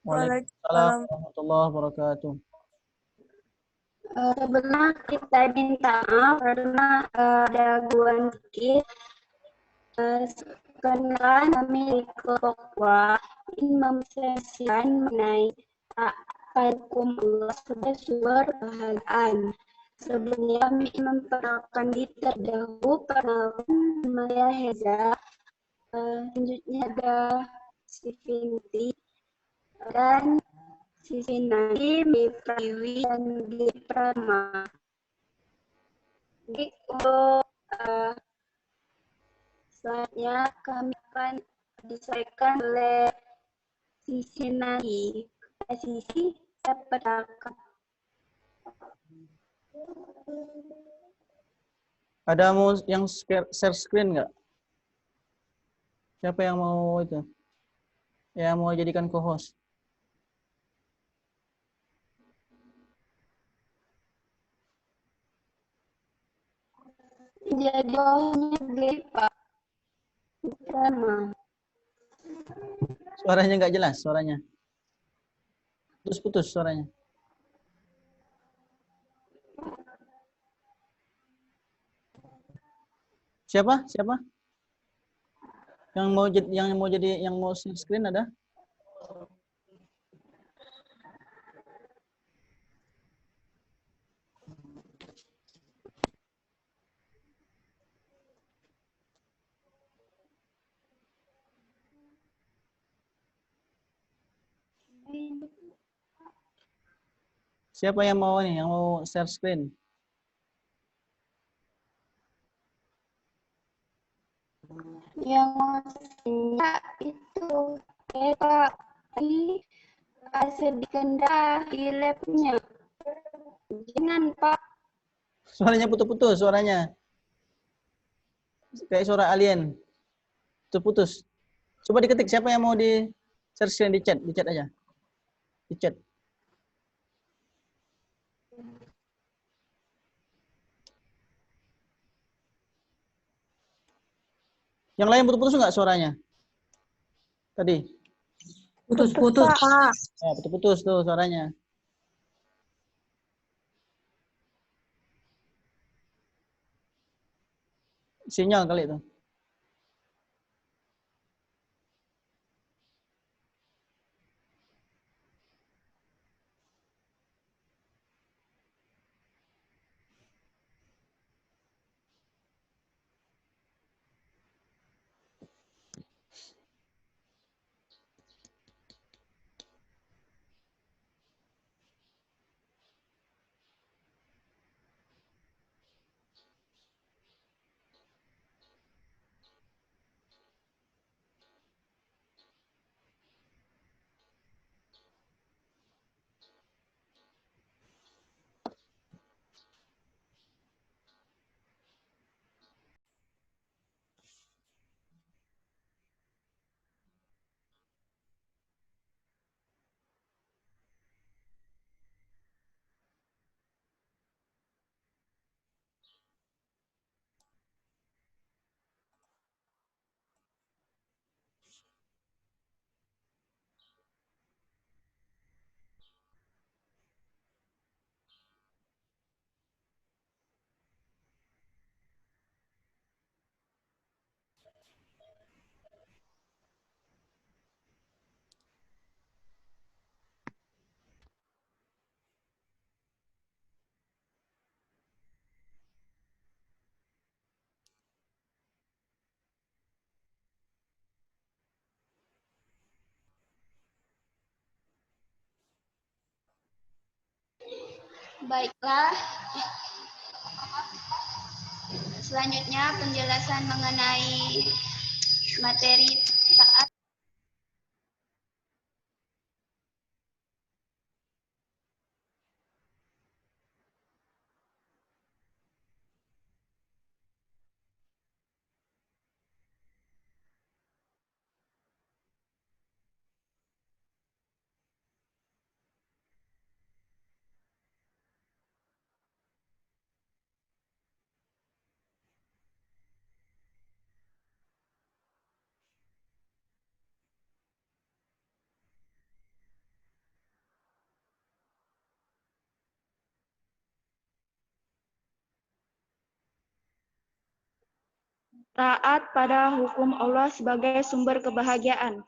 Waalaikumsalam Waalaikumsalam. warahmatullahi wabarakatuh. Sebelumnya kita minta maaf karena ada gangguan sedikit. Karena kami di kelompok ingin memsesikan mengenai hukum Allah sebagai sumber kebahagiaan. Sebelumnya kami memperkenalkan diri terdahulu, perkenalan saya Heza. Selanjutnya ada Sivinti dan Sivinati, Miprawi, dan Giprama. Jadi untuk selanjutnya kami akan disampaikan oleh Sivinati. Sisi, saya persilakan. Ada mau yang share screen nggak? Siapa yang mau itu? Yang mau jadikan co-host? Jadi hanya Pak Giprama. Suaranya nggak jelas, suaranya. Putus-putus suaranya. Siapa? Siapa? Yang mau share screen ada? Siapa yang mau nih? Yang mau share screen? Yang maksudnya itu Pak tadi sedikit di labnya. Jangan Pak. Suaranya putus-putus suaranya. Kayak suara alien. Putus-putus. Coba diketik siapa yang mau di share screen di chat aja. Di chat. Yang lain putus-putus nggak suaranya? Tadi. Putus-putus, Pak. Ya, putus-putus tuh suaranya. Sinyal kali itu. Baiklah, selanjutnya penjelasan mengenai materi taat. Taat pada hukum Allah sebagai sumber kebahagiaan.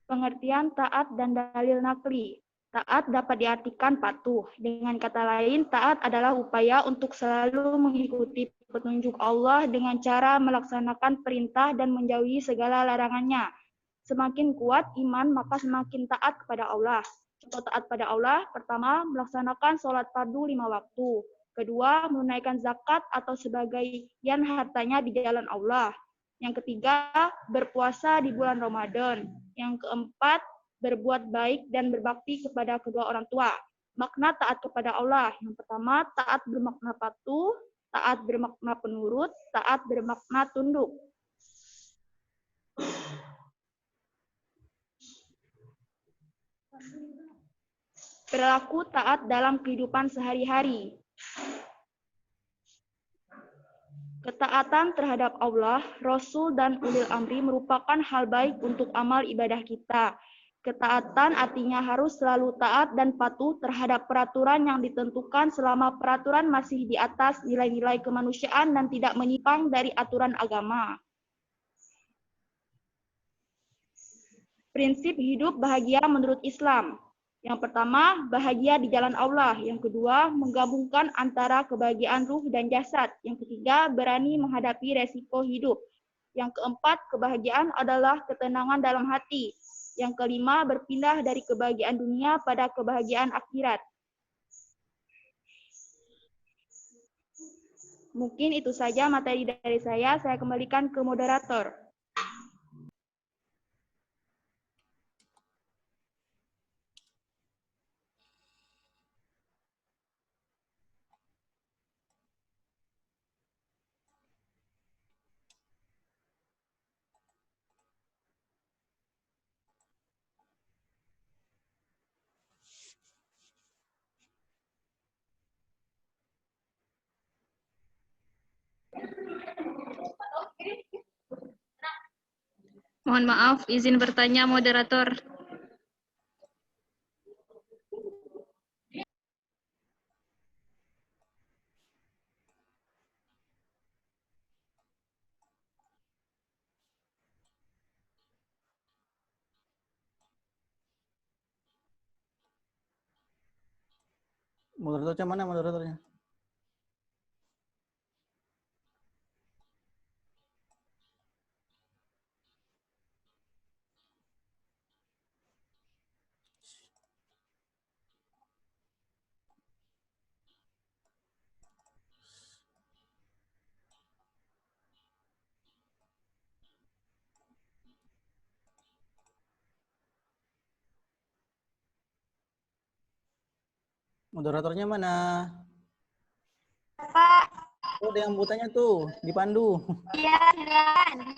Pengertian taat dan dalil nakli. Taat dapat diartikan patuh. Dengan kata lain, taat adalah upaya untuk selalu mengikuti petunjuk Allah dengan cara melaksanakan perintah dan menjauhi segala larangannya. Semakin kuat iman, maka semakin taat kepada Allah. Contoh taat pada Allah, pertama, melaksanakan sholat fardu 5 waktu. Kedua, menunaikan zakat atau sebagian hartanya di jalan Allah. Yang ketiga, berpuasa di bulan Ramadan. Yang keempat, berbuat baik dan berbakti kepada kedua orang tua. Makna taat kepada Allah. Yang pertama, taat bermakna patuh, taat bermakna penurut, taat bermakna tunduk. Perilaku taat dalam kehidupan sehari-hari. Ketaatan terhadap Allah, Rasul, dan ulil amri merupakan hal baik untuk amal ibadah kita. Ketaatan artinya harus selalu taat dan patuh terhadap peraturan yang ditentukan selama peraturan masih di atas nilai-nilai kemanusiaan dan tidak menyimpang dari aturan agama. Prinsip hidup bahagia menurut Islam. Yang pertama, bahagia di jalan Allah. Yang kedua, menggabungkan antara kebahagiaan ruh dan jasad. Yang ketiga, berani menghadapi resiko hidup. Yang keempat, kebahagiaan adalah ketenangan dalam hati. Yang kelima, berpindah dari kebahagiaan dunia pada kebahagiaan akhirat. Mungkin itu saja materi dari saya kembalikan ke moderator. Mohon maaf, izin bertanya moderator. Moderatornya mana moderatornya? Moderatornya mana? Pak, Oh, ada yang butanya tuh, dipandu. iya, silakan.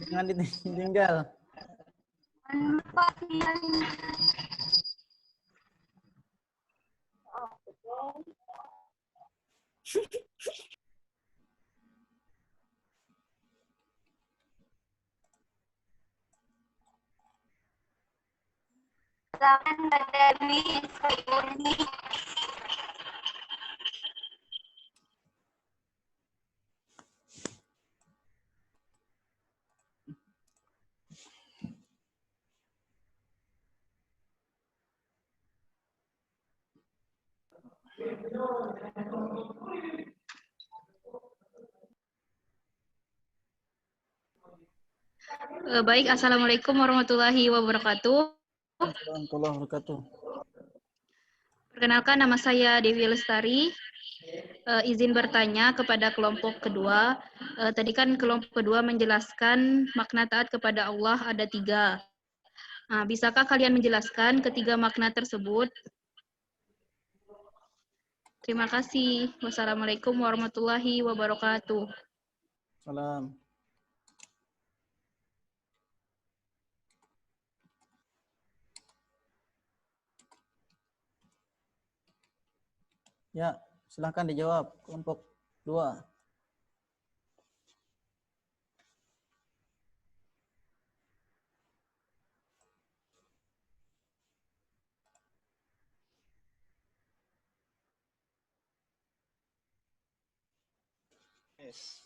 Jangan ditinggal. Pak, silakan Mbak Dewi, ini. Baik, Assalamualaikum warahmatullahi wabarakatuh. Warahmatullahi wabarakatuh. Perkenalkan, nama saya Dewi Lestari. Izin bertanya kepada kelompok kedua. Tadi kan kelompok kedua menjelaskan makna taat kepada Allah ada 3. Bisakah kalian menjelaskan ketiga makna tersebut? Terima kasih. Wassalamualaikum warahmatullahi wabarakatuh. Salam. Ya, silahkan dijawab kelompok 2. Yes.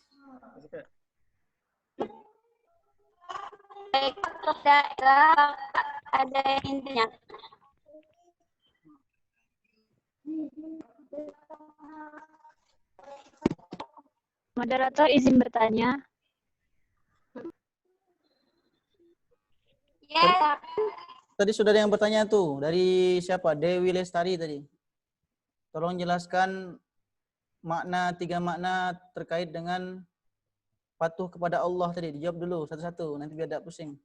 Baik, untuk daerah ada yang intinya. Moderator izin bertanya. Ya, Tadi sudah ada yang bertanya tuh, dari siapa? Dewi Lestari tadi. Tolong jelaskan tiga makna terkait dengan patuh kepada Allah tadi. Dijawab dulu satu-satu, nanti biar tidak pusing.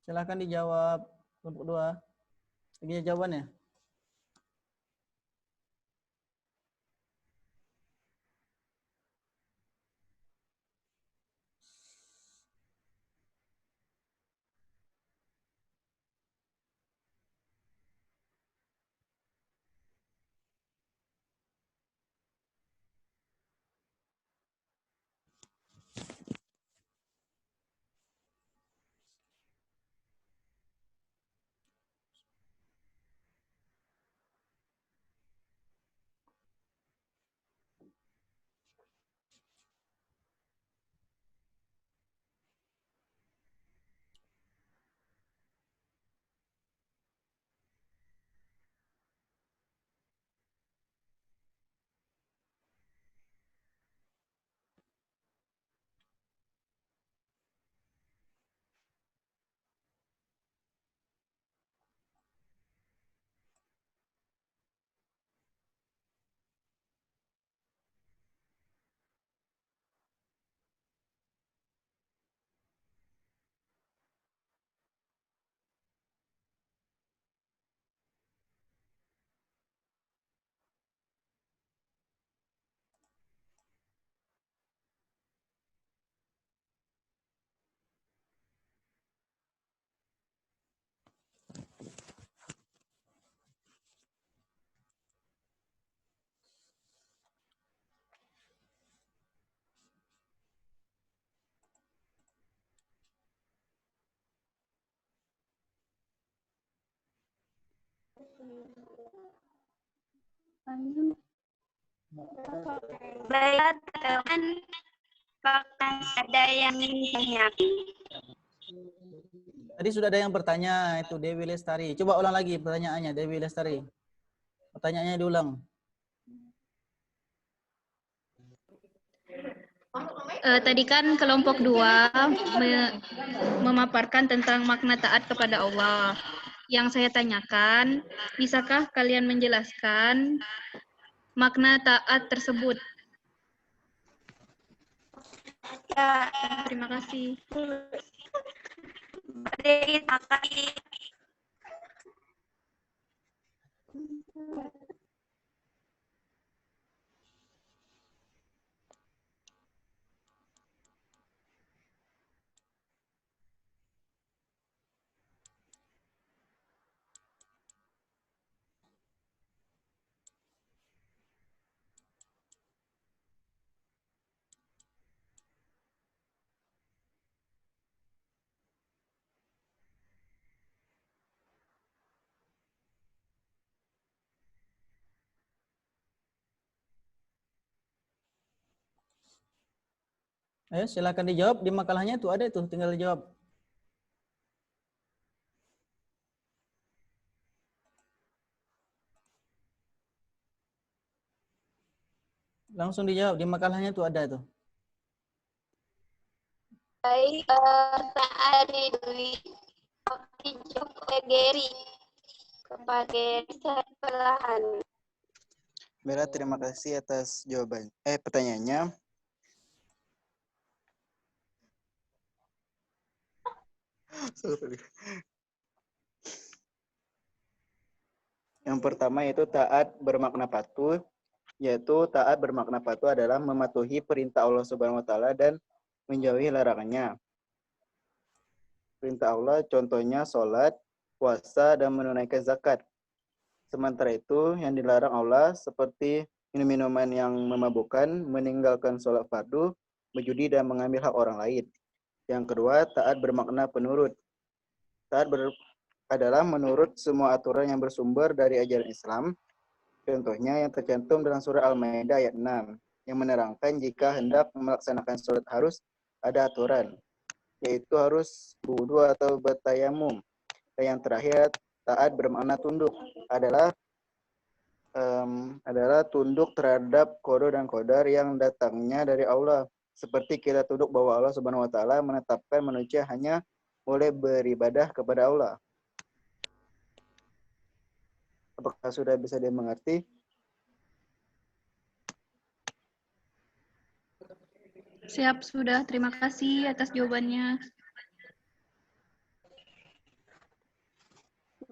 Silahkan dijawab kelompok 2. Begini jawabannya. baik, teman bahkan ada yang tanya. Tadi sudah ada yang bertanya, itu Dewi Lestari. Coba ulang lagi pertanyaannya, Dewi Lestari. Pertanyaannya diulang. Tadi kan kelompok 2 memaparkan tentang makna taat kepada Allah. Yang saya tanyakan, bisakah kalian menjelaskan makna taat tersebut? Ya, Terima kasih. berdiri pakai Ayo silakan dijawab, di makalahnya itu ada itu, tinggal dijawab. Langsung dijawab, di makalahnya itu ada itu. baik saat didui oleh Geri kepada perlahan. Bella, terima kasih atas jawaban pertanyaannya. Yang pertama yaitu taat bermakna patuh, yaitu taat bermakna patuh adalah mematuhi perintah Allah Subhanahu wa taala dan menjauhi larangannya. Perintah Allah contohnya sholat, puasa, dan menunaikan zakat. Sementara itu, yang dilarang Allah seperti minum-minuman yang memabukkan, meninggalkan sholat fardu, berjudi, dan mengambil hak orang lain. Yang kedua, taat bermakna penurut. Taat adalah menurut semua aturan yang bersumber dari ajaran Islam. Contohnya yang tercantum dalam surah Al-Maidah ayat 6, yang menerangkan jika hendak melaksanakan sholat harus ada aturan, yaitu harus berwudu atau bertayamum. Dan yang terakhir, taat bermakna tunduk, adalah tunduk terhadap qada dan qadar yang datangnya dari Allah. Seperti kita tunduk bahwa Allah Subhanahu wa taala menetapkan manusia hanya boleh beribadah kepada Allah. Apakah sudah bisa dimengerti? Siap, sudah. Terima kasih atas jawabannya.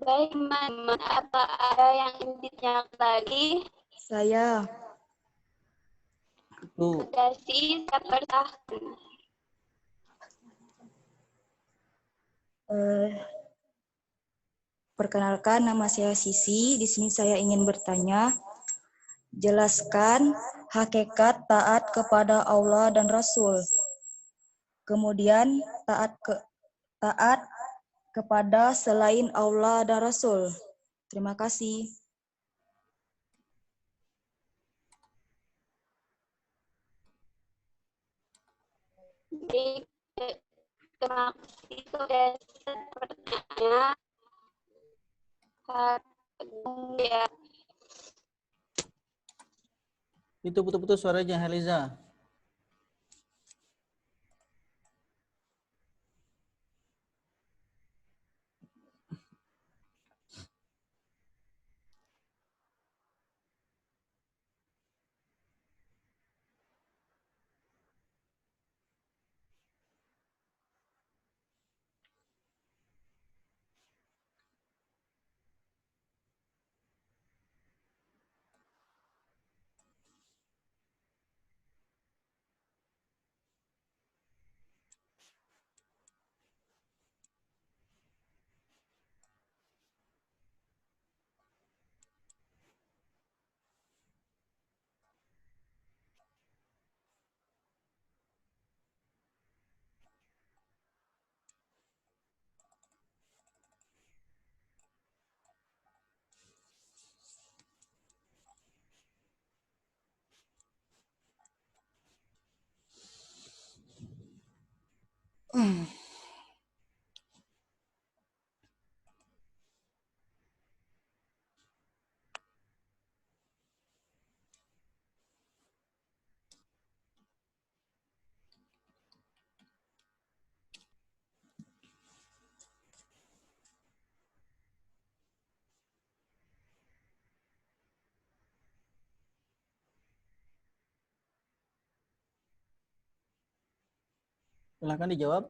Baik, teman-teman. Apa ada yang ingin ditanyakan lagi? Saya. Itu Dasi, persilahkan. Perkenalkan, nama saya Sisi. Di sini saya ingin bertanya, jelaskan hakikat taat kepada Allah dan Rasul. Kemudian taat kepada selain Allah dan Rasul. Terima kasih. Baik, terima kasih sudah pertanyaannya. Ya, itu putus-putus suaranya Heliza. Silahkan dijawab.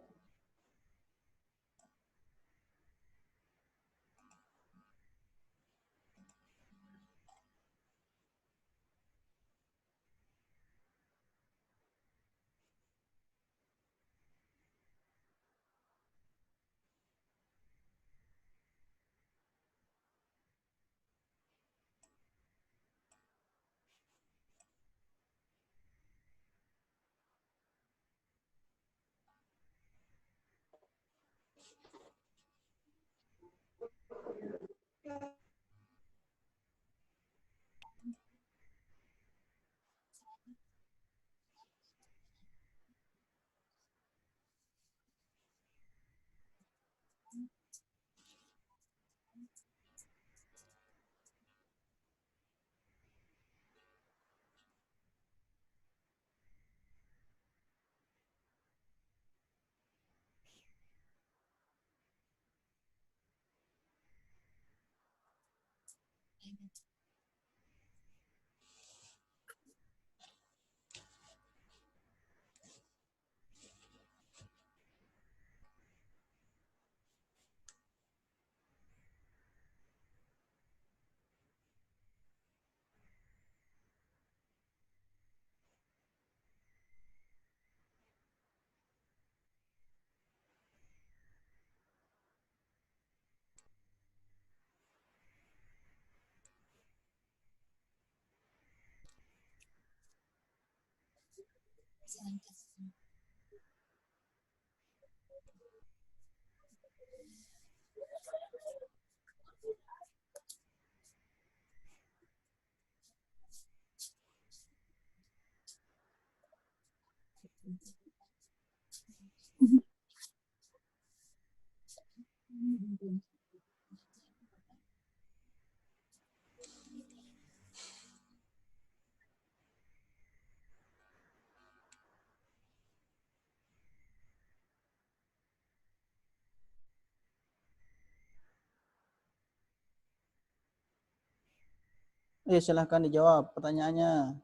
Silahkan dijawab pertanyaannya.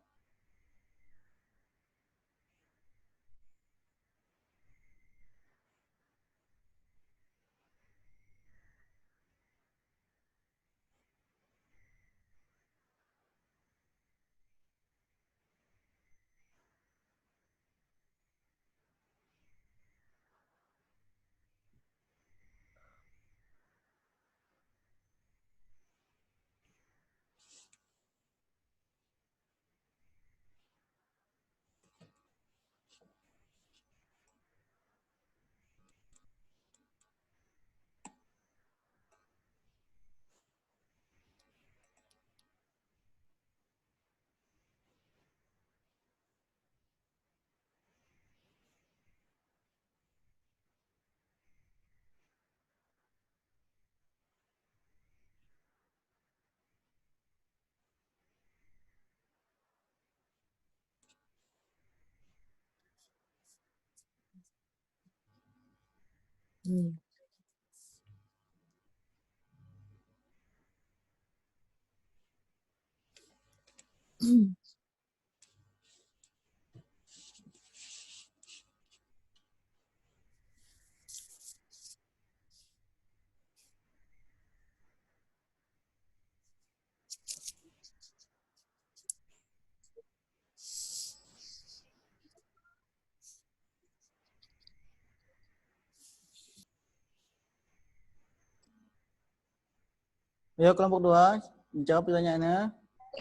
Ayo kelompok 2, jawab pertanyaannya.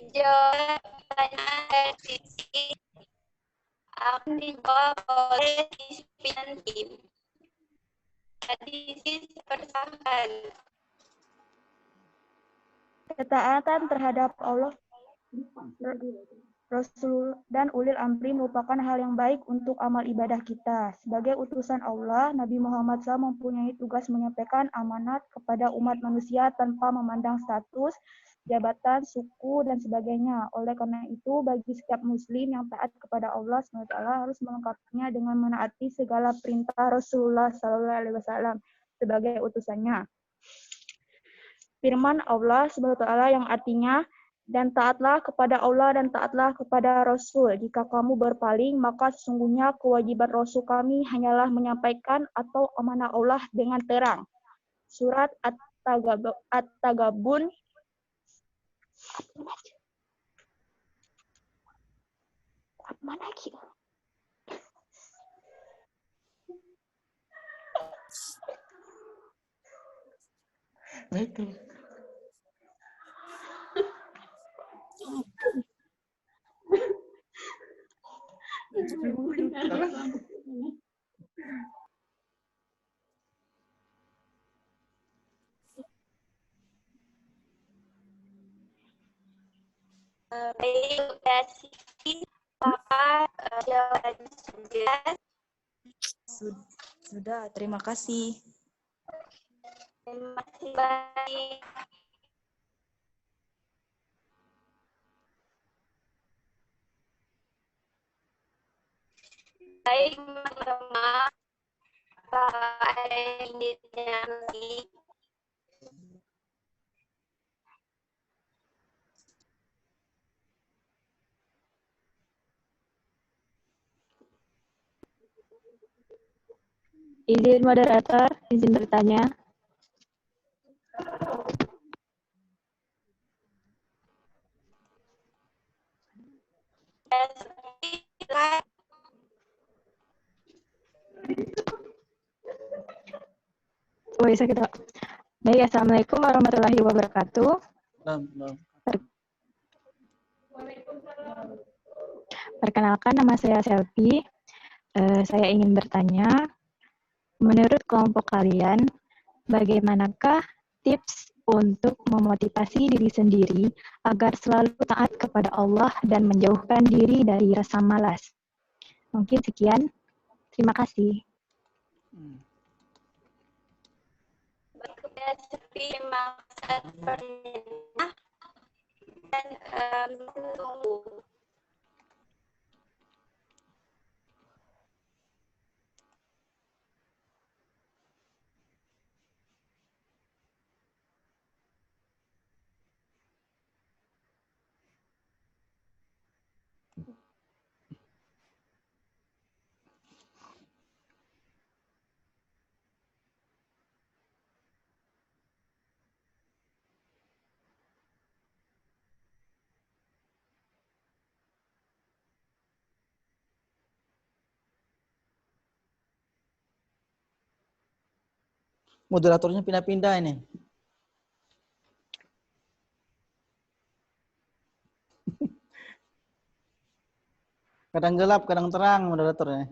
Jawab pertanyaan dari sisi akan dijawab oleh pimpinan tim. Jadi dipersilahkan. Ketaatan terhadap Allah, Rasul, dan ulil amri merupakan hal yang baik untuk amal ibadah kita. Sebagai utusan Allah, Nabi Muhammad SAW mempunyai tugas menyampaikan amanat kepada umat manusia tanpa memandang status, jabatan, suku, dan sebagainya. Oleh karena itu, bagi setiap muslim yang taat kepada Allah SWT harus melengkapinya dengan menaati segala perintah Rasulullah SAW sebagai utusannya. Firman Allah SWT yang artinya, dan taatlah kepada Allah dan taatlah kepada Rasul. Jika kamu berpaling, maka sesungguhnya kewajiban Rasul kami hanyalah menyampaikan atau amanah Allah dengan terang. Surat At-Tagabun mana lagi? Baik, udah sih, maka jawabannya sudah. Sudah, terima kasih. Terima kasih baik. Baik, teman-teman. Apakah ada yang ditanyakan lagi? Izin moderator, izin bertanya. Oh, bisa kita. Baik, Assalamualaikum warahmatullahi wabarakatuh. Perkenalkan, nama saya Selvi. Saya ingin bertanya, menurut kelompok kalian, bagaimanakah tips untuk memotivasi diri sendiri agar selalu taat kepada Allah dan menjauhkan diri dari rasa malas? Mungkin sekian. Terima kasih. Bekerja seperti maksud pernah dan tunggu. Moderatornya pindah-pindah ini. Kadang gelap, kadang terang moderatornya.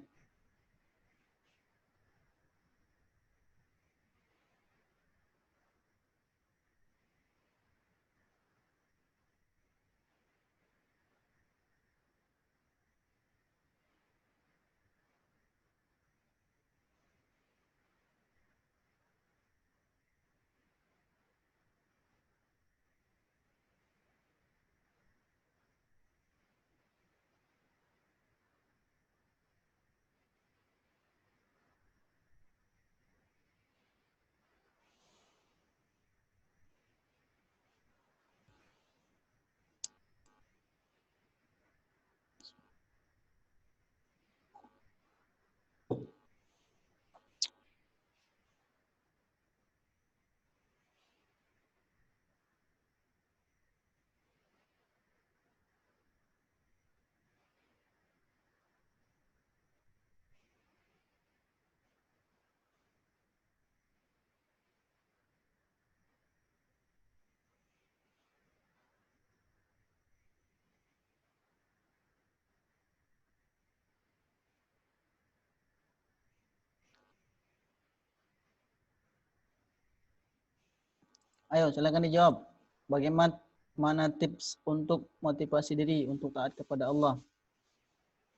Ayo, silakan dijawab. Bagaimana tips untuk motivasi diri untuk taat kepada Allah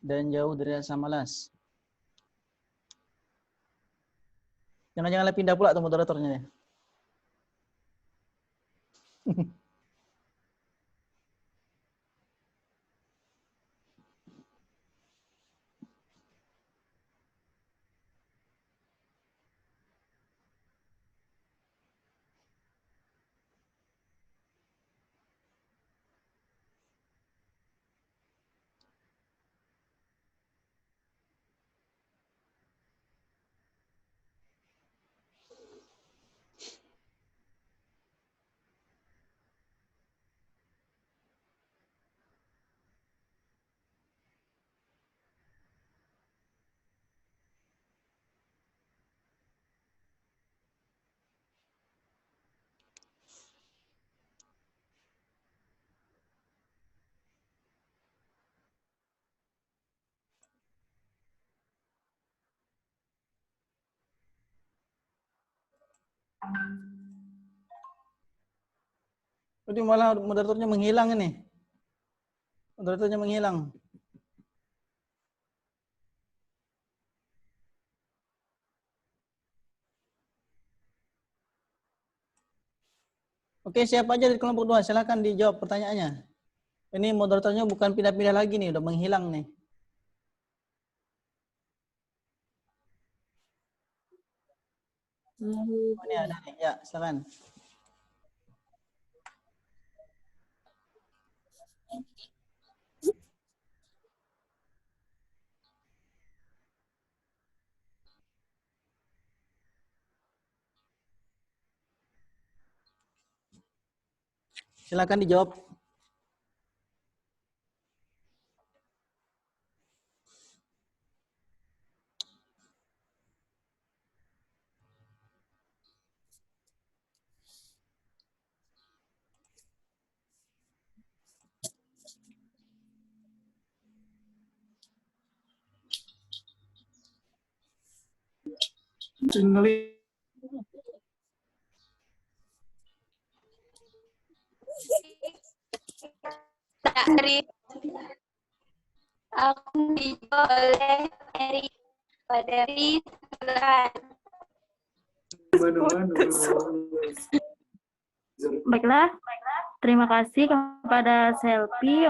dan jauh dari rasa malas? Jangan-jangan pindah pula tuh moderatornya. Jadi malah moderatornya menghilang ini. Moderatornya menghilang. Oke, siapa aja di kelompok 2? Silakan dijawab pertanyaannya. Ini moderatornya bukan pindah-pindah lagi nih, udah menghilang nih. Oh, ini ada nih. Ya, silakan. Silakan dijawab. Dari Aku dijawab oleh dari Tuhan. Baiklah, terima kasih kepada Selfie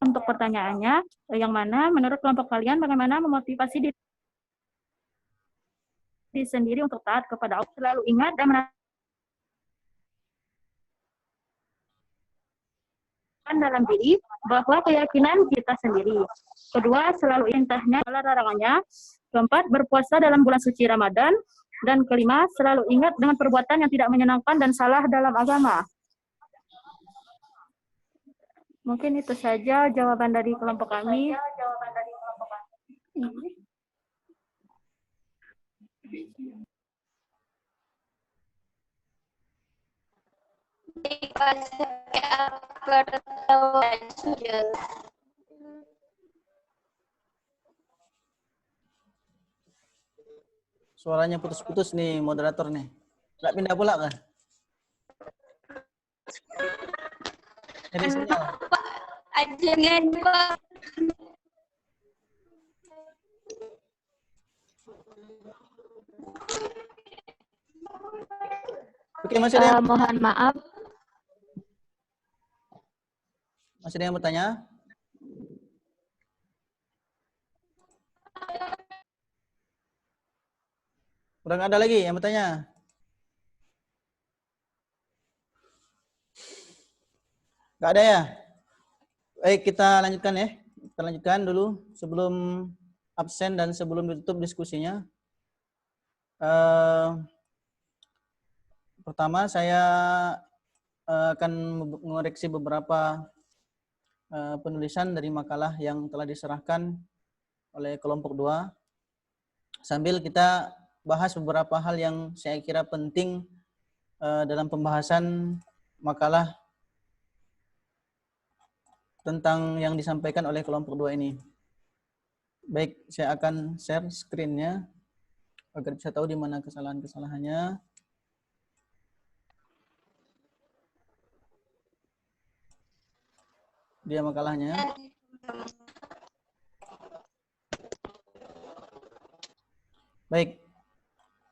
untuk pertanyaannya, yang mana menurut kelompok kalian bagaimana memotivasi diri sendiri untuk taat kepada Allah, selalu ingat dan menanamkan dalam diri bahwa keyakinan kita sendiri. Kedua, selalu intahnya larangannya. Keempat, berpuasa dalam bulan suci Ramadan. Dan kelima, selalu ingat dengan perbuatan yang tidak menyenangkan dan salah dalam agama. Mungkin itu saja jawaban dari kelompok kami. Suaranya putus-putus nih moderator nih. Nggak pindah pula kah? Jadi sinyal. Jangan Pak. Oke, masih ada yang Mohon maaf. Masih ada yang bertanya? Udah nggak ada lagi yang bertanya? Nggak ada ya? Baik, kita lanjutkan ya. Kita lanjutkan dulu sebelum absen dan sebelum ditutup diskusinya. Pertama, saya akan mengoreksi beberapa penulisan dari makalah yang telah diserahkan oleh kelompok 2. Sambil kita bahas beberapa hal yang saya kira penting dalam pembahasan makalah tentang yang disampaikan oleh kelompok 2 ini. Baik, saya akan share screen-nya agar bisa tahu di mana kesalahan-kesalahannya. Dia makalahnya. Baik,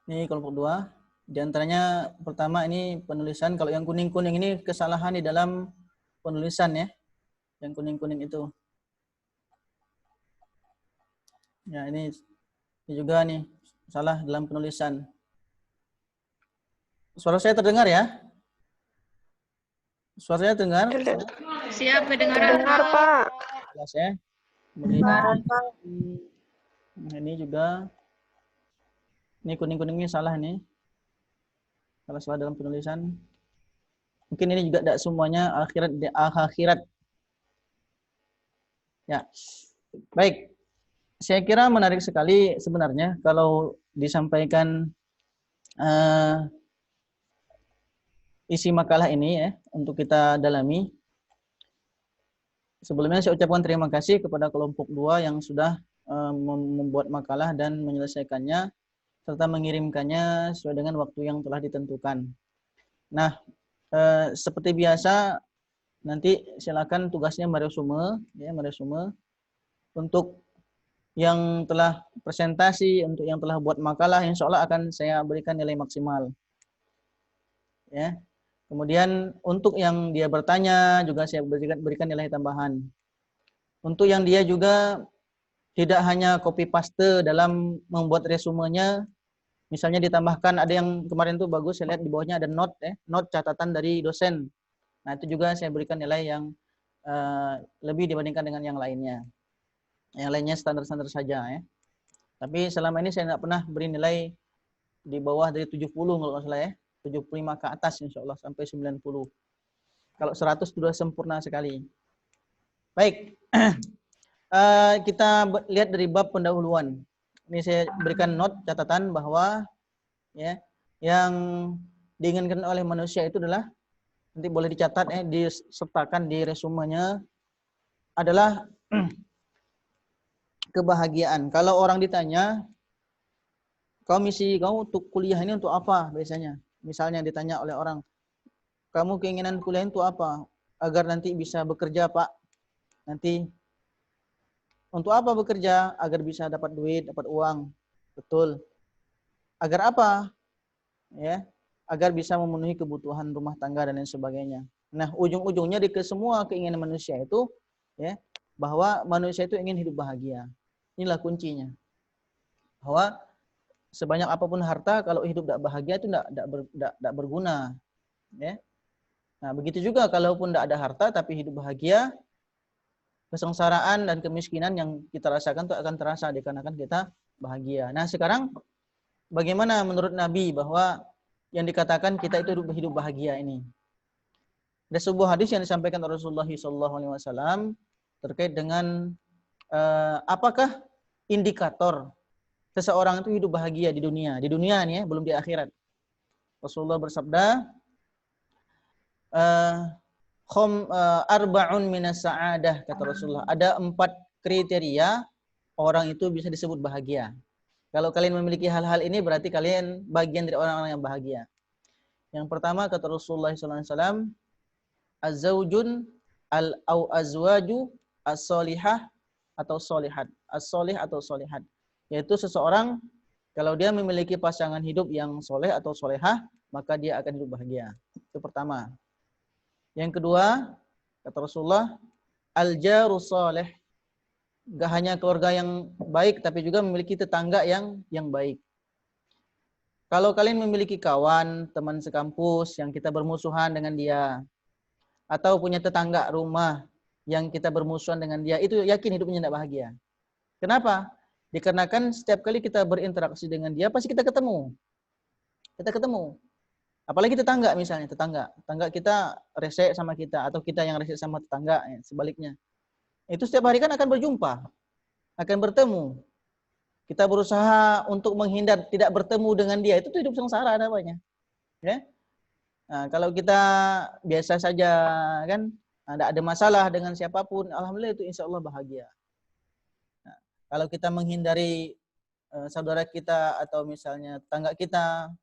ini kelompok 2. Di antaranya pertama ini penulisan, kalau yang kuning-kuning ini kesalahan di dalam penulisan ya. Yang kuning-kuning itu. Ya, ini juga nih salah dalam penulisan. Suara saya terdengar ya? Suara saya terdengar? Siap, kedengaran Pak. Jelas ya. Kemudian ini juga. Ini kuning-kuningnya salah nih. Salah dalam penulisan. Mungkin ini juga tidak semuanya akhirat. Ya. Baik. Saya kira menarik sekali sebenarnya kalau disampaikan isi makalah ini ya untuk kita dalami. Sebelumnya saya ucapkan terima kasih kepada kelompok 2 yang sudah membuat makalah dan menyelesaikannya serta mengirimkannya sesuai dengan waktu yang telah ditentukan. Nah, seperti biasa nanti silakan tugasnya meresume ya, meresume untuk yang telah presentasi, untuk yang telah buat makalah, insya Allah akan saya berikan nilai maksimal. Ya. Kemudian untuk yang dia bertanya juga saya berikan nilai tambahan. Untuk yang dia juga tidak hanya copy paste dalam membuat resumenya, misalnya ditambahkan ada yang kemarin tuh bagus, saya lihat di bawahnya ada note note catatan dari dosen. Nah, itu juga saya berikan nilai yang lebih dibandingkan dengan yang lainnya. Yang lainnya standar-standar saja ya. Tapi selama ini saya tidak pernah beri nilai di bawah dari 70 kalau nggak salah ya. 75 ke atas insya Allah sampai 90. Kalau 100 sudah sempurna sekali. Baik. Kita lihat dari bab pendahuluan. Ini saya berikan note catatan bahwa ya yang diinginkan oleh manusia itu adalah, nanti boleh dicatat disertakan di resumenya, adalah kebahagiaan. Kalau orang ditanya, kau misi kau untuk kuliah ini untuk apa biasanya? Misalnya ditanya oleh orang, kamu keinginan kuliah itu apa? Agar nanti bisa bekerja, Pak. Nanti untuk apa bekerja? Agar bisa dapat duit, dapat uang. Betul. Agar apa? Ya, agar bisa memenuhi kebutuhan rumah tangga dan lain sebagainya. Nah, ujung-ujungnya di semua keinginan manusia itu, ya, bahwa manusia itu ingin hidup bahagia. Inilah kuncinya. Bahwa sebanyak apapun harta, kalau hidup tidak bahagia itu tidak berguna. Ya. Nah, begitu juga kalaupun tidak ada harta tapi hidup bahagia, kesengsaraan dan kemiskinan yang kita rasakan itu akan terasa dikarenakan kita bahagia. Nah, sekarang bagaimana menurut Nabi bahwa yang dikatakan kita itu hidup bahagia ini? Ada sebuah hadis yang disampaikan oleh Rasulullah SAW terkait dengan apakah indikator seseorang itu hidup bahagia di dunia nih ya, belum di akhirat. Rasulullah bersabda, arba'un minas sa'adah, kata Rasulullah. Ada 4 kriteria orang itu bisa disebut bahagia. Kalau kalian memiliki hal-hal ini berarti kalian bagian dari orang-orang yang bahagia. Yang pertama kata Rasulullah SAW, az-zawjun au azwaju as-solihah atau solihat. As-solih atau solihat. Yaitu seseorang kalau dia memiliki pasangan hidup yang soleh atau solehah, maka dia akan hidup bahagia. Itu pertama. Yang kedua, kata Rasulullah, al-jaru soleh. Gak hanya keluarga yang baik, tapi juga memiliki tetangga yang baik. Kalau kalian memiliki kawan, teman sekampus yang kita bermusuhan dengan dia, atau punya tetangga rumah yang kita bermusuhan dengan dia, itu yakin hidupnya tidak bahagia. Kenapa? Dikarenakan setiap kali kita berinteraksi dengan dia, pasti kita ketemu. Kita ketemu. Apalagi tetangga misalnya, tetangga kita rese sama kita, atau kita yang rese sama tetangga, ya, sebaliknya. Itu setiap hari kan akan berjumpa, akan bertemu. Kita berusaha untuk menghindar tidak bertemu dengan dia, itu tuh hidup sengsara namanya. Ya? Nah, kalau kita biasa saja kan, tidak ada masalah dengan siapapun, alhamdulillah itu insya Allah bahagia. Nah, kalau kita menghindari saudara kita atau misalnya tetangga kita,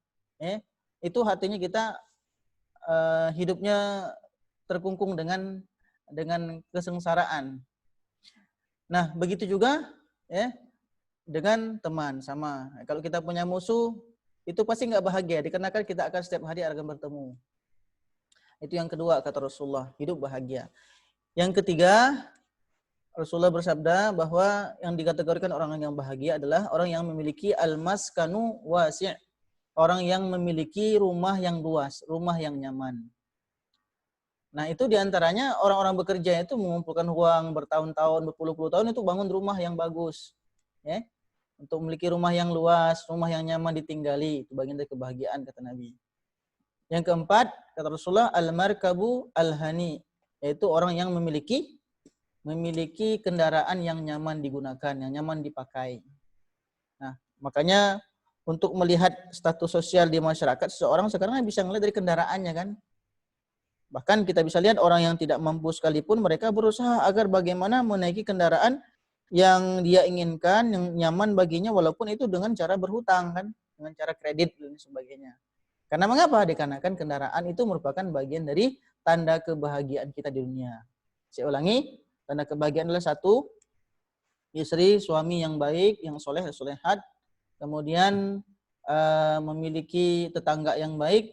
itu hatinya kita hidupnya terkungkung dengan kesengsaraan. Nah, begitu juga ya dengan teman sama. Kalau kita punya musuh, itu pasti nggak bahagia, dikarenakan kita akan setiap hari akan bertemu. Itu yang kedua kata Rasulullah, hidup bahagia. Yang ketiga, Rasulullah bersabda bahwa yang dikategorikan orang yang bahagia adalah orang yang memiliki al-maskanu wasi', orang yang memiliki rumah yang luas, rumah yang nyaman. Nah, itu diantaranya orang-orang bekerja itu mengumpulkan uang bertahun-tahun, berpuluh-puluh tahun itu bangun rumah yang bagus. Ya. Untuk memiliki rumah yang luas, rumah yang nyaman ditinggali, itu bagian dari kebahagiaan kata Nabi. Yang keempat, kata Rasulullah, al-markabu al-hani, yaitu orang yang memiliki kendaraan yang nyaman digunakan, yang nyaman dipakai. Nah, makanya untuk melihat status sosial di masyarakat, seseorang sekarang bisa melihat dari kendaraannya kan. Bahkan kita bisa lihat orang yang tidak mampu sekalipun mereka berusaha agar bagaimana menaiki kendaraan yang dia inginkan, yang nyaman baginya walaupun itu dengan cara berhutang kan, dengan cara kredit dan sebagainya. Karena mengapa? Dikarenakan kendaraan itu merupakan bagian dari tanda kebahagiaan kita di dunia. Saya ulangi, tanda kebahagiaan adalah 1, istri, suami yang baik, yang soleh, solehat, kemudian memiliki tetangga yang baik,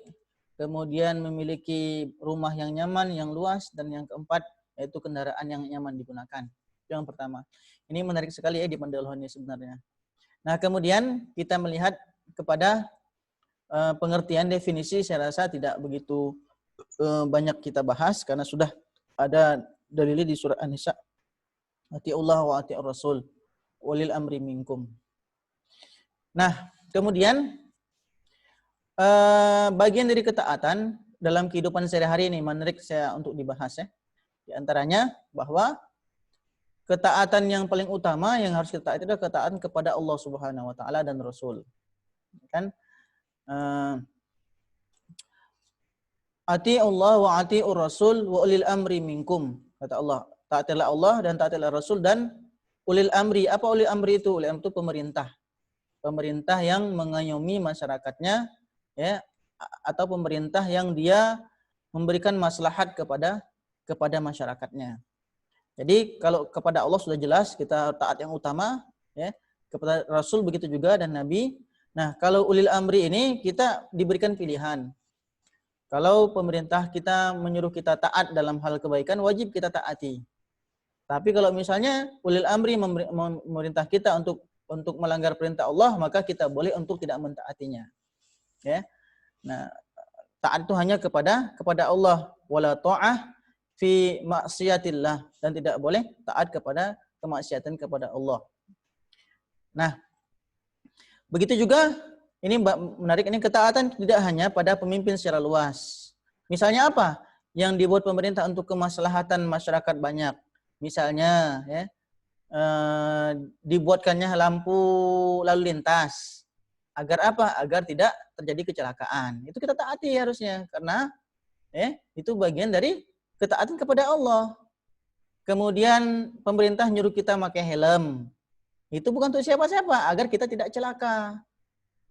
kemudian memiliki rumah yang nyaman, yang luas, dan yang keempat yaitu kendaraan yang nyaman digunakan. Itu yang pertama. Ini menarik sekali ya di Mandaloni sebenarnya. Nah, kemudian kita melihat kepada pengertian definisi, saya rasa tidak begitu banyak kita bahas karena sudah ada dalilnya di surah An-Nisa. Ati'ullah wa ati'ur rasul walil amri minkum. Nah, kemudian bagian dari ketaatan dalam kehidupan sehari-hari ini menarik saya untuk dibahas ya. Di antaranya bahwa ketaatan yang paling utama yang harus kita taati adalah ketaatan kepada Allah Subhanahu wa taala dan Rasul. Kan? Ati'ullah wa ati'ur rasul wa ulil amri minkum. Kata Allah, taatilah Allah dan taatilah Rasul dan ulil amri. Apa ulil amri itu? Ulil amri itu pemerintah. Pemerintah yang mengayomi masyarakatnya ya, atau pemerintah yang dia memberikan maslahat kepada masyarakatnya. Jadi kalau kepada Allah sudah jelas kita taat yang utama, ya. Kepada Rasul begitu juga dan Nabi. Nah, kalau ulil amri ini kita diberikan pilihan. Kalau pemerintah kita menyuruh kita taat dalam hal kebaikan, wajib kita taati. Tapi kalau misalnya ulil amri memerintah kita untuk melanggar perintah Allah, maka kita boleh untuk tidak mentaatinya. Ya. Nah, taat itu hanya kepada Allah, wala ta'ah fi maksiatillah, dan tidak boleh taat kepada kemaksiatan kepada Allah. Nah, begitu juga ini menarik, ini ketaatan tidak hanya pada pemimpin secara luas. Misalnya apa? Yang dibuat pemerintah untuk kemaslahatan masyarakat banyak. Misalnya ya, dibuatkannya lampu lalu lintas. Agar apa? Agar tidak terjadi kecelakaan. Itu kita taati harusnya, karena itu bagian dari ketaatan kepada Allah. Kemudian pemerintah nyuruh kita pakai helm. Itu bukan untuk siapa-siapa, agar kita tidak celaka.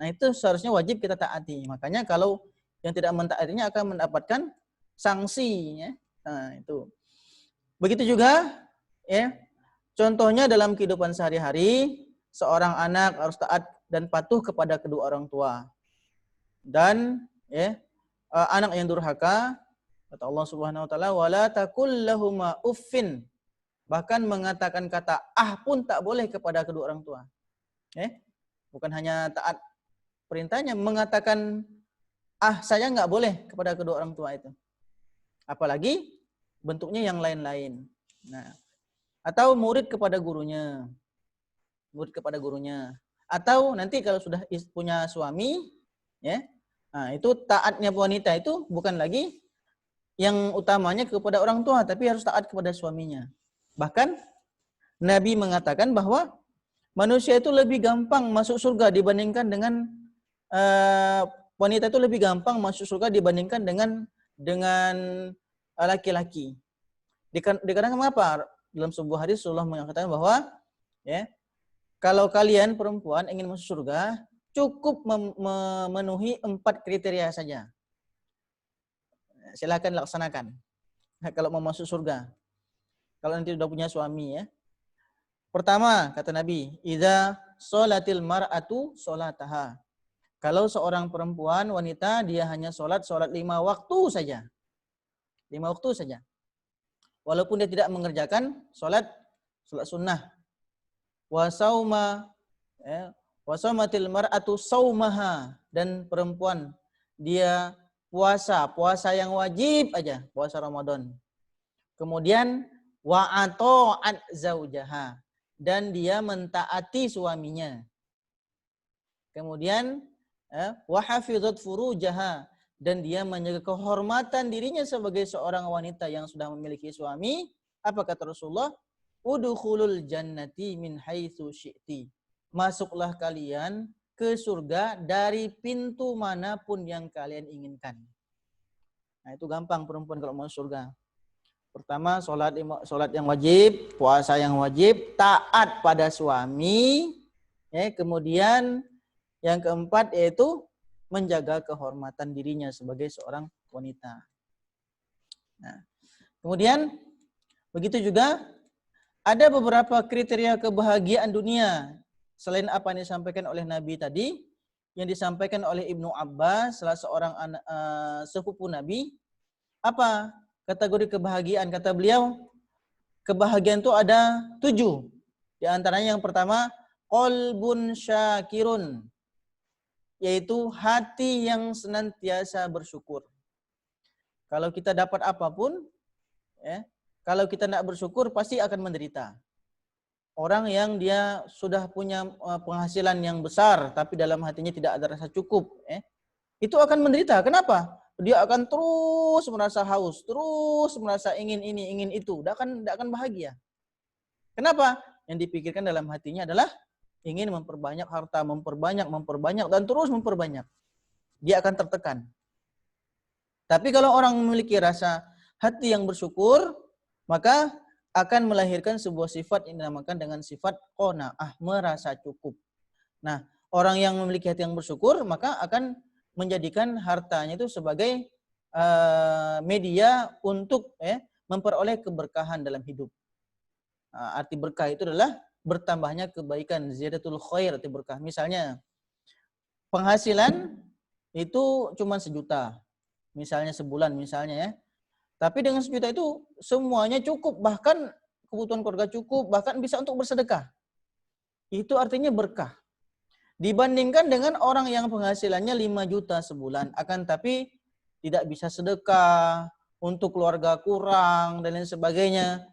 Nah, itu seharusnya wajib kita taati. Makanya kalau yang tidak mentaatinya akan mendapatkan sanksi. Ya. Nah, itu. Begitu juga, ya. Contohnya dalam kehidupan sehari-hari, seorang anak harus taat dan patuh kepada kedua orang tua. Dan ya, anak yang durhaka, kata Allah Subhanahu wa taala, wala taqul lahuma uffin. Bahkan mengatakan kata pun tak boleh kepada kedua orang tua. Bukan hanya taat perintahnya, mengatakan saya nggak boleh kepada kedua orang tua itu. Apalagi bentuknya yang lain-lain. Nah, atau murid kepada gurunya. Murid kepada gurunya. Atau nanti kalau sudah punya suami, ya. Nah, itu taatnya wanita itu bukan lagi yang utamanya kepada orang tua, tapi harus taat kepada suaminya. Bahkan Nabi mengatakan bahwa manusia itu lebih gampang masuk surga dibandingkan dengan wanita itu lebih gampang masuk surga dibandingkan dengan laki-laki. Dikarenakan apa? Dalam sebuah hadis Rasulullah mengatakan bahwa ya, kalau kalian perempuan ingin masuk surga, cukup memenuhi 4 kriteria saja. Silakan laksanakan. Kalau mau masuk surga. Kalau nanti sudah punya suami, ya. Pertama, kata Nabi, idza sholatil mar'atu sholataha. Kalau seorang perempuan, wanita, dia hanya sholat 5 waktu saja. 5 waktu saja. Walaupun dia tidak mengerjakan sholat sunnah. Wa saumatil mar'atu saumaha. Dan perempuan, dia puasa yang wajib aja, puasa Ramadan. Kemudian wa ata'at zaujaha, dan dia mentaati suaminya. Kemudian wa hafizat furujaha, dan dia menjaga kehormatan dirinya sebagai seorang wanita yang sudah memiliki suami. Apa kata Rasulullah? Udkhulul jannati min haitsu syi'ti. Masuklah kalian ke surga dari pintu manapun yang kalian inginkan. Nah, itu gampang perempuan kalau masuk surga. Pertama, sholat yang wajib, puasa yang wajib, taat pada suami. Kemudian yang keempat yaitu menjaga kehormatan dirinya sebagai seorang wanita. Nah, kemudian begitu juga ada beberapa kriteria kebahagiaan dunia selain apa yang disampaikan oleh Nabi tadi, yang disampaikan oleh Ibnu Abbas, salah seorang sepupu Nabi. Apa kategori kebahagiaan? Kata beliau, kebahagiaan itu ada 7. Di antaranya yang pertama, qalbun syakirun, yaitu hati yang senantiasa bersyukur. Kalau kita dapat apapun, kalau kita tidak bersyukur pasti akan menderita. Orang yang dia sudah punya penghasilan yang besar, tapi dalam hatinya tidak ada rasa cukup, itu akan menderita. Kenapa? Dia akan terus merasa haus, terus merasa ingin ini, ingin itu. Tidak akan bahagia. Kenapa? Yang dipikirkan dalam hatinya adalah ingin memperbanyak harta, memperbanyak, dan terus memperbanyak. Dia akan tertekan. Tapi kalau orang memiliki rasa hati yang bersyukur, maka akan melahirkan sebuah sifat yang dinamakan dengan sifat qanaah, merasa cukup. Nah, orang yang memiliki hati yang bersyukur, maka akan menjadikan hartanya itu sebagai media untuk memperoleh keberkahan dalam hidup. Arti berkah itu adalah bertambahnya kebaikan, ziyadatul khair, arti berkah. Misalnya penghasilan itu cuma 1 juta, misalnya sebulan misalnya ya. Tapi dengan 1 juta itu semuanya cukup, bahkan kebutuhan keluarga cukup, bahkan bisa untuk bersedekah. Itu artinya berkah. Dibandingkan dengan orang yang penghasilannya 5 juta sebulan, akan tapi tidak bisa sedekah, untuk keluarga kurang, dan lain sebagainya.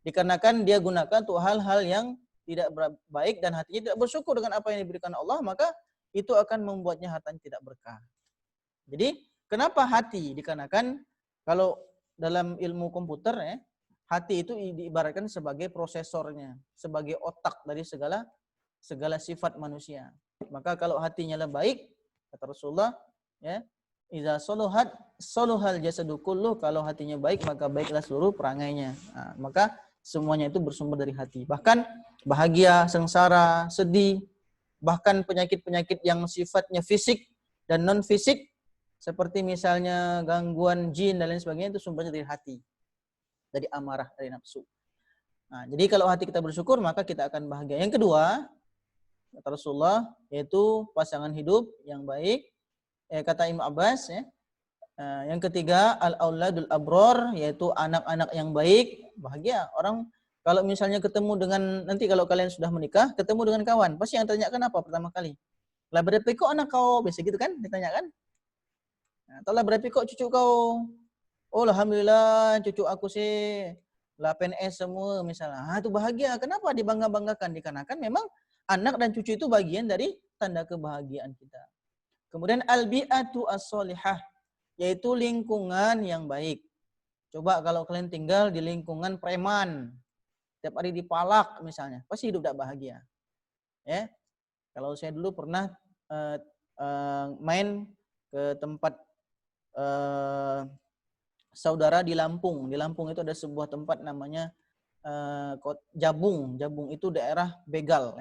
Dikarenakan dia gunakan untuk hal-hal yang tidak baik dan hatinya tidak bersyukur dengan apa yang diberikan Allah, maka itu akan membuatnya hartanya tidak berkah. Jadi, kenapa hati? Dikarenakan kalau dalam ilmu komputer hati itu diibaratkan sebagai prosesornya, sebagai otak dari segala sifat manusia. Maka kalau hatinya baik, kata Rasulullah, iza soluhal jasadu kulluh, kalau hatinya baik maka baiklah seluruh perangainya. Maka semuanya itu bersumber dari hati. Bahkan bahagia, sengsara, sedih, bahkan penyakit-penyakit yang sifatnya fisik dan non fisik, seperti misalnya gangguan jin dan lain sebagainya, itu sumbernya dari hati, dari amarah, dari nafsu. Jadi kalau hati kita bersyukur maka kita akan bahagia. Yang kedua, kata Rasulullah, yaitu pasangan hidup yang baik. Kata Ibnu Abbas, yang ketiga al-auladul abror, yaitu anak-anak yang baik, bahagia. Orang kalau misalnya ketemu dengan, nanti kalau kalian sudah menikah, ketemu dengan kawan, pasti yang tanyakan apa pertama kali? Lah berapa kok anak kau? Biasa gitu kan ditanyakan. Atau lah berapa kok cucu kau? Oh alhamdulillah cucu aku sih lah PNS semua misalnya. Itu bahagia. Kenapa dibangga-banggakan? Dikarenakan memang anak dan cucu itu bagian dari tanda kebahagiaan kita. Kemudian al-bi'atu as-solihah, yaitu lingkungan yang baik. Coba kalau kalian tinggal di lingkungan preman, tiap hari dipalak misalnya, pasti hidup tidak bahagia. Kalau saya dulu pernah main ke tempat saudara di Lampung. Di Lampung itu ada sebuah tempat namanya Jabung. Jabung itu daerah begal.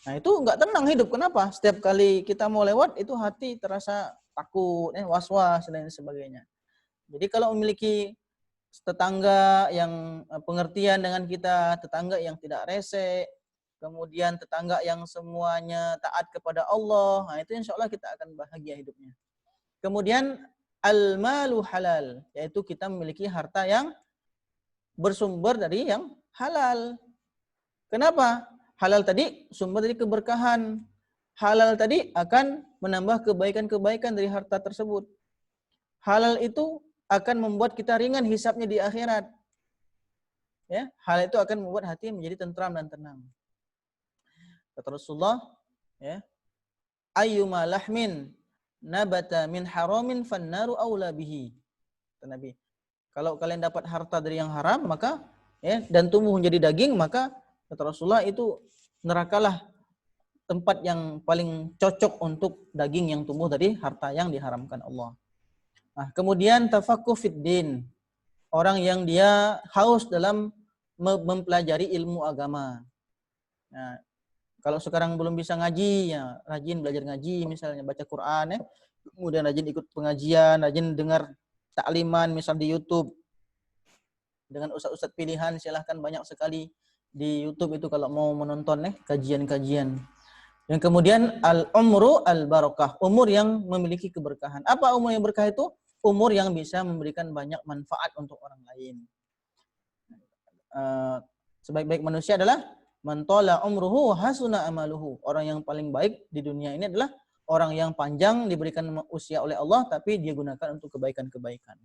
Nah itu nggak tenang hidup. Kenapa? Setiap kali kita mau lewat itu hati terasa takut, was-was dan sebagainya. Jadi kalau memiliki tetangga yang pengertian dengan kita, tetangga yang tidak rese, kemudian tetangga yang semuanya taat kepada Allah, nah itu insya Allah kita akan bahagia hidupnya. Kemudian al-malu halal, yaitu kita memiliki harta yang bersumber dari yang halal. Kenapa? Halal tadi sumber dari keberkahan. Halal tadi akan menambah kebaikan-kebaikan dari harta tersebut. Halal itu akan membuat kita ringan hisabnya di akhirat. Hal itu akan membuat hati menjadi tentram dan tenang. Kata Rasulullah, ayyuma lahmin nabata min haramin fannaru aula bihi. Kata Nabi, kalau kalian dapat harta dari yang haram, maka dan tumbuh menjadi daging, maka kata Rasulullah itu nerakalah tempat yang paling cocok untuk daging yang tumbuh dari harta yang diharamkan Allah. Nah, kemudian tafaqquh fid din, orang yang dia haus dalam mempelajari ilmu agama. Nah, kalau sekarang belum bisa ngaji, ya rajin belajar ngaji, misalnya baca Quran, kemudian rajin ikut pengajian, rajin dengar takliman misal di YouTube dengan ustaz-ustaz pilihan, silahkan banyak sekali di YouTube itu kalau mau menonton kajian-kajian. Yang kemudian al-umru al-barakah, umur yang memiliki keberkahan. Apa umur yang berkah itu? Umur yang bisa memberikan banyak manfaat untuk orang lain. Sebaik-baik manusia adalah man tala umruhu hasuna amaluhu. Orang yang paling baik di dunia ini adalah orang yang panjang, diberikan usia oleh Allah, tapi dia gunakan untuk kebaikan-kebaikan.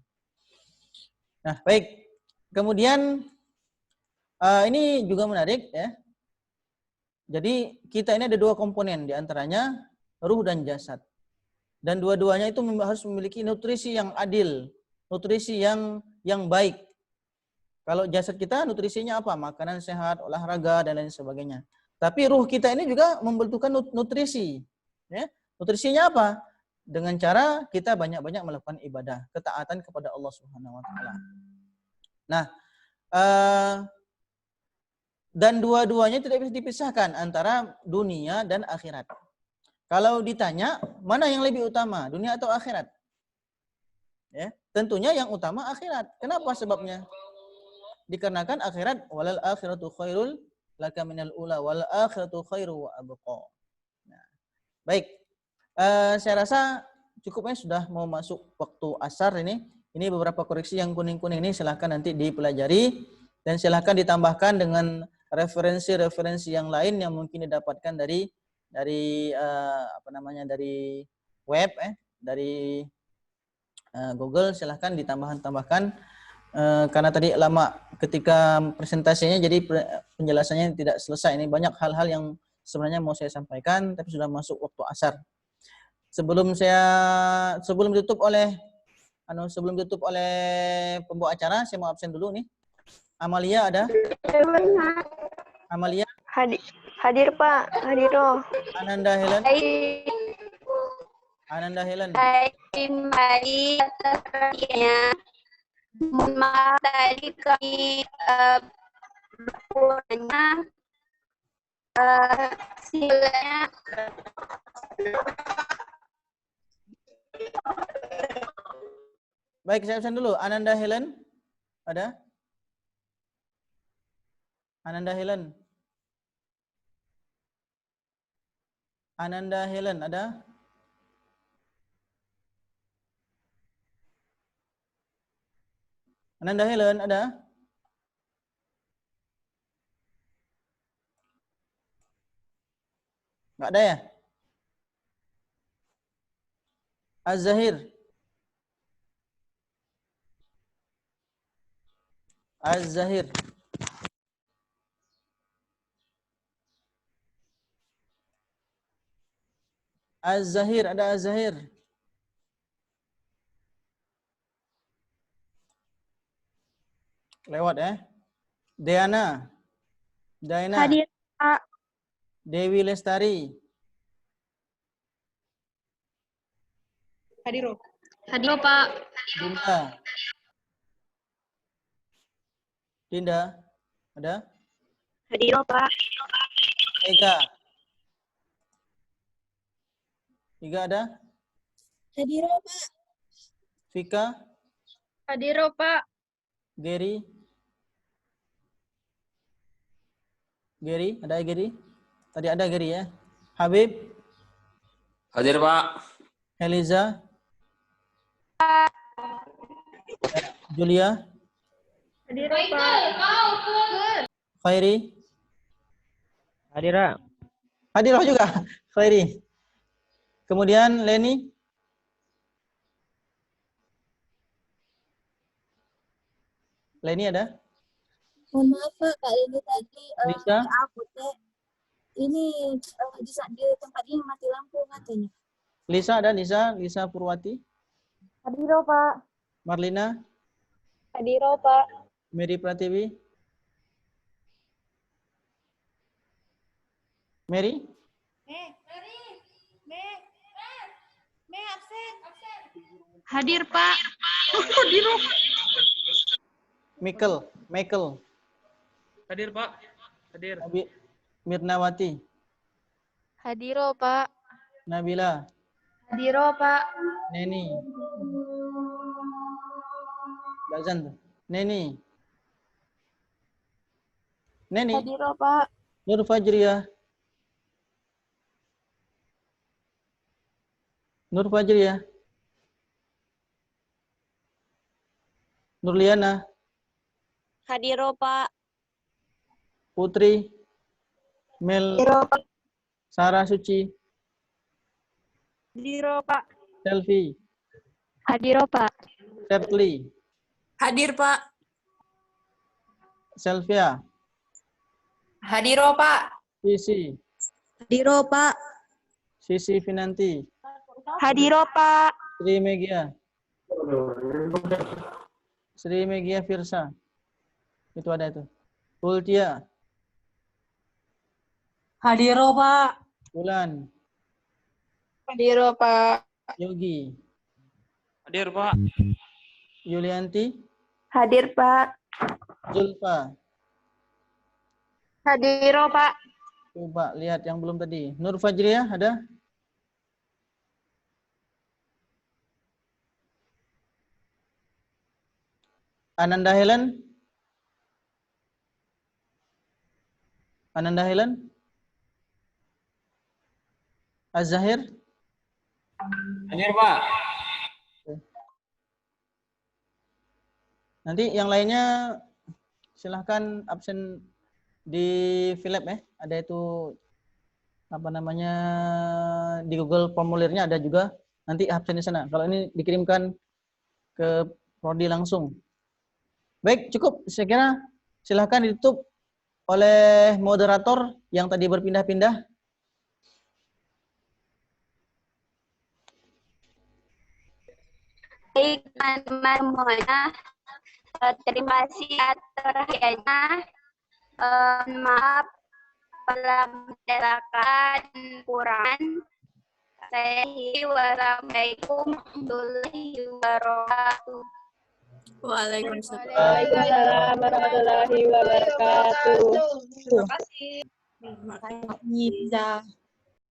Nah, baik. Kemudian ini juga menarik ya. Jadi kita ini ada 2 komponen, diantaranya ruh dan jasad. Dan dua-duanya itu harus memiliki nutrisi yang adil, nutrisi yang baik. Kalau jasad kita nutrisinya apa? Makanan sehat, olahraga dan lain sebagainya. Tapi ruh kita ini juga membutuhkan nutrisi. Nutrisinya apa? Dengan cara kita banyak-banyak melakukan ibadah, ketaatan kepada Allah Subhanahu wa taala. Nah, dan dua-duanya tidak bisa dipisahkan antara dunia dan akhirat. Kalau ditanya, mana yang lebih utama, dunia atau akhirat? Ya, tentunya yang utama akhirat. Kenapa sebabnya? Dikarenakan akhirat, walal akhiratu khairul laka minal ula wal akhiratu khairu wa abqa. Nah, baik. Saya rasa cukupnya sudah mau masuk waktu asar ini. Ini beberapa koreksi yang kuning-kuning ini silahkan nanti dipelajari dan silahkan ditambahkan dengan referensi-referensi yang lain yang mungkin didapatkan dari dari web, dari Google. Silahkan ditambahkan karena tadi lama ketika presentasinya, jadi penjelasannya tidak selesai. Ini banyak hal-hal yang sebenarnya mau saya sampaikan tapi sudah masuk waktu asar. Sebelum ditutup oleh pembawa acara, saya mau absen dulu nih. Amalia ada? Amalia? Hadir Pak, hadir loh. Ananda Helen? Baik, Ananda Helen? kembali atas perhatiannya. Mohon maaf tadi kami berkurangnya silanya. Baik, saya absen dulu. Ananda Helen? Ada? Ananda Helen? Ananda Helen ada? Ananda Helen ada? Nggak ada ya? Az-Zahir? Az-Zahir? Az-Zahir, ada Az-Zahir? Lewat ya? Diana? Diana? Hadir, Pak. Dewi Lestari? Hadir Pak. Dinda? Dinda? Ada? Hadir Pak. Ega? Ega ada? Hadir, Pak. Vika? Hadir Pak. Gary? Gary? Ada Gary? Tadi ada Gary ya? Habib? Hadir Pak. Eliza? Julia? Hadir Pak. Khairi? Hadir, Pak. Hadir juga? Khairi? Kemudian Leni? Leni ada? Mohon maaf Pak, Kak Leni tadi Lisa? aku teh ini di tempat ini mati lampu katanya. Lisa ada? Lisa Purwati? Hadir Pak. Marlina? Hadir Pak. Mary Pratiwi? Mary? Hadir Pak. Michael? Hadir, Pak. Hadir. Mirnawati? Hadir Pak. Nabila? Hadir Pak. Neni? Bazan tuh. Neni? Hadir Pak. Nur Fajriah? Nurliana? Hadir Pak. Putri? Mel? Sarah Suci? Hadir Pak. Selfie? Hadir Pak. Sertli? Hadir Pak. Selvia? Hadir Pak. Sisi? Hadir Pak. Sisi Finanti? Hadir, Pak. Sri Megia Firsa? Itu ada itu. Ultia? Hadir Pak. Bulan? Hadir, Pak. Yogi? Hadir, Pak. Yulianti? Hadir, Pak. Zulfa? Hadir, Pak. Coba lihat yang belum tadi. Nur Fajriah ada? Ananda Helen? Ananda Helen? Az-Zahir? Hadir, Pak. Nanti yang lainnya silahkan absen di Philip ya. Ada itu apa namanya di Google formulirnya ada juga. Nanti absen di sana. Kalau ini dikirimkan ke prodi langsung. Baik, cukup. Saya kira silahkan ditutup oleh moderator yang tadi berpindah-pindah. Baik, teman-teman semuanya. Terima kasih atas perhatiannya. Maaf kalau mendengarkan kurang. Wassalamualaikum warahmatullahi wabarakatuh. Waalaikumsalam warahmatullahi wabarakatuh. Terima kasih.